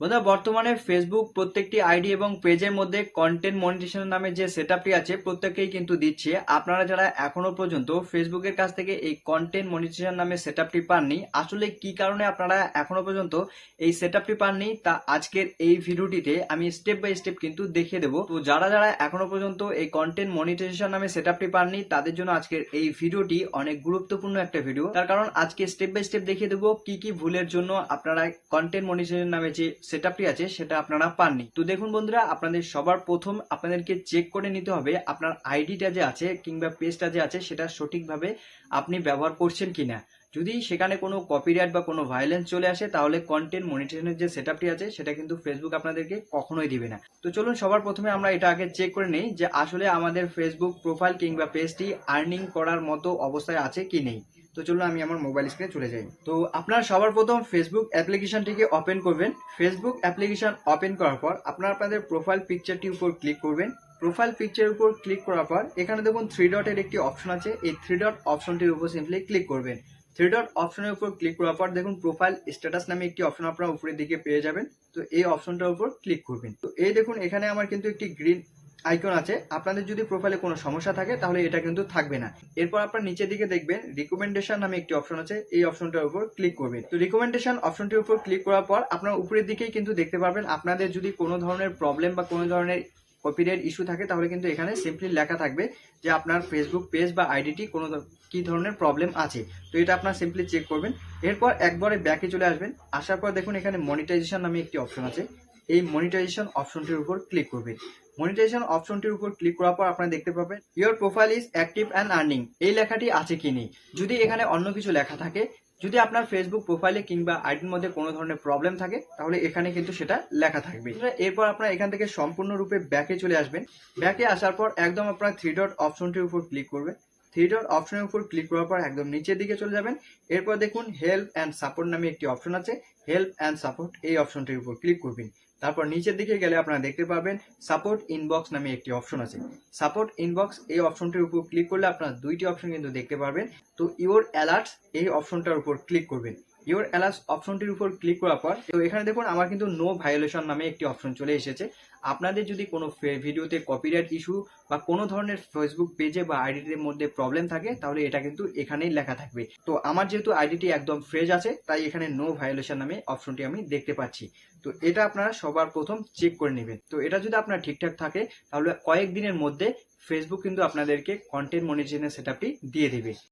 বন্ধুরা বর্তমানে ফেসবুক প্রত্যেকটি আইডি এবং পেজের মধ্যে কন্টেন্ট মনিটাইজেশন নামে যে সেটআপটি আছে প্রত্যেককেই কিন্তু দিচ্ছে। আপনারা যারা এখনো পর্যন্ত ফেসবুকের কাছ থেকে এই কন্টেন্ট মনিটাইজেশন নামে সেটআপটি পাননি, আসলে কি কারণে আপনারা এখনো পর্যন্ত এই সেটআপটি পাননি তা আজকের এই ভিডিওটিতে আমি স্টেপ বাই স্টেপ কিন্তু দেখিয়ে দেবো। তো যারা যারা এখনো পর্যন্ত এই কন্টেন্ট মনিটাইজেশন নামে সেটআপটি পাননি তাদের জন্য আজকের এই ভিডিওটি অনেক গুরুত্বপূর্ণ একটা ভিডিও। তার কারণ আজকে স্টেপ বাই স্টেপ দেখিয়ে দেবো কি কি ভুলের জন্য আপনারা কন্টেন্ট মনিটাইজেশন নামে যে সেটআপটি আছে সেটা আপনারা পাননি। তো দেখুন বন্ধুরা, আপনাদের সবার প্রথম আপনাদেরকে চেক করে নিতে হবে আপনার আইডিটা যে আছে কিংবা পেজটা যে আছে সেটা সঠিকভাবে আপনি ব্যবহার করছেন কিনা। যদি সেখানে কোনো কপিরাইট বা কোনো ভায়োলেন্স চলে আসে তাহলে কন্টেন্ট মনিটাইজেশনের যে সেটআপটি আছে সেটা কিন্তু ফেসবুক আপনাদেরকে কখনোই দিবে না। তো চলুন সবার প্রথমে আমরা এটা আগে চেক করে নেই যে আসলে আমাদের ফেসবুক প্রোফাইল কিংবা পেজটি আর্নিং করার মতো অবস্থায় আছে কি নেই। তো চলুন আমি আমার মোবাইল স্ক্রিনে চলে যাই। তো আপনারা সবার প্রথম ফেসবুক অ্যাপ্লিকেশনটিকে ওপেন করবেন। ফেসবুক অ্যাপ্লিকেশন ওপেন করার পর আপনারা আপনাদের প্রোফাইল পিকচারটির উপর ক্লিক করবেন। প্রোফাইল পিকচারের উপর ক্লিক করার পর এখানে দেখুন থ্রি ডটের একটি অপশন আছে, এই থ্রি ডট অপশনটির উপর সিম্পলি ক্লিক করবেন। থ্রি ডট অপশনের উপর ক্লিক করার পর দেখুন প্রোফাইল স্ট্যাটাস নামে একটি অপশন আপনারা উপরের দিকে পেয়ে যাবেন। তো এই অপশনটার উপর ক্লিক করবেন। তো এই দেখুন এখানে আমার কিন্তু একটি গ্রিন আইকন আছে। আপনাদের যদি প্রোফাইলে কোনো সমস্যা থাকে তাহলে এটা কিন্তু থাকবে না। এরপর আপনার নিচের দিকে দেখবেন রিকমেন্ডেশন নামে একটি অপশন আছে, এই অপশনটার উপর ক্লিক করবেন। তো রিকমেন্ডেশন অপশনটির উপর ক্লিক করার পর আপনার উপরের দিকেই কিন্তু দেখতে পারবেন আপনাদের যদি কোনো ধরনের প্রবলেম বা কোনো ধরনের কপিরাইট ইস্যু থাকে তাহলে কিন্তু এখানে সিম্পলি লেখা থাকবে যে আপনার ফেসবুক পেজ বা আইডিটি কোনো কি ধরনের প্রবলেম আছে। তো এটা আপনার সিম্পলি চেক করবেন। এরপর একবারে ব্যাকে চলে আসবেন। আসার পর দেখুন এখানে মনিটাইজেশন নামে একটি অপশন আছে, এই মনিটাইজেশন অপশনটির উপর ক্লিক করবেন। মনিটাইজেশন অপশনটির উপর ক্লিক করার পর আপনারা দেখতে পাবেন your profile is active and earning, এই লেখাটি আছে কি নেই। যদি এখানে অন্য কিছু লেখা থাকে, যদি আপনার ফেসবুক প্রোফাইলে কিংবা আইডির মধ্যে কোনো ধরনের প্রবলেম থাকে তাহলে এখানে কিন্তু সেটা লেখা থাকবে। এরপর আপনারা এখান থেকে সম্পূর্ণরূপে ব্যাকে চলে আসবেন। ব্যাকে আসার পর একদম আপনারা থ্রি ডট অপশনটির উপর ক্লিক করবেন। থ্রি ডট অপশনের উপর ক্লিক করার পর একদম নিচের দিকে চলে যাবেন। এরপর দেখুন হেল্প অ্যান্ড সাপোর্ট নামে একটি অপশন আছে, হেল্প অ্যান্ড সাপোর্ট এই অপশনটির উপর ক্লিক করবেন। তারপর নিচের দিকে গেলে আপনারা দেখতে পাবেন সাপোর্ট ইনবক্স নামে একটি অপশন আছে। সাপোর্ট ইনবক্স এই অপশনটির উপর ক্লিক করলে আপনারা দুইটি অপশন কিন্তু দেখতে পারবেন। তো ইওর অ্যালার্টস এই অপশনটার উপর ক্লিক করবেন। ইওর অ্যালার্টস অপশনটির উপর ক্লিক করার পর তো এখানে দেখুন আমার কিন্তু নো ভায়োলেশন নামে একটি অপশন চলে এসেছে। আপনাদের যদি কোনো ভিডিওতে কপিরাইট ইস্যু বা কোনো ধরনের ফেসবুক পেজে বা আইডিটির মধ্যে প্রবলেম থাকে তাহলে এটা কিন্তু এখানেই লেখা থাকবে। তো আমার যেহেতু আইডিটি একদম ফ্রেশ আছে তাই এখানে নো ভায়োলেশন নামে অপশনটি আমি দেখতে পাচ্ছি। তো এটা আপনারা সবার প্রথম চেক করে নেবেন। তো এটা যদি আপনার ঠিকঠাক থাকে তাহলে কয়েকদিনের মধ্যে ফেসবুক কিন্তু আপনাদেরকে কন্টেন্ট মনিটাইজেশনের সেটআপটি দিয়ে দেবে।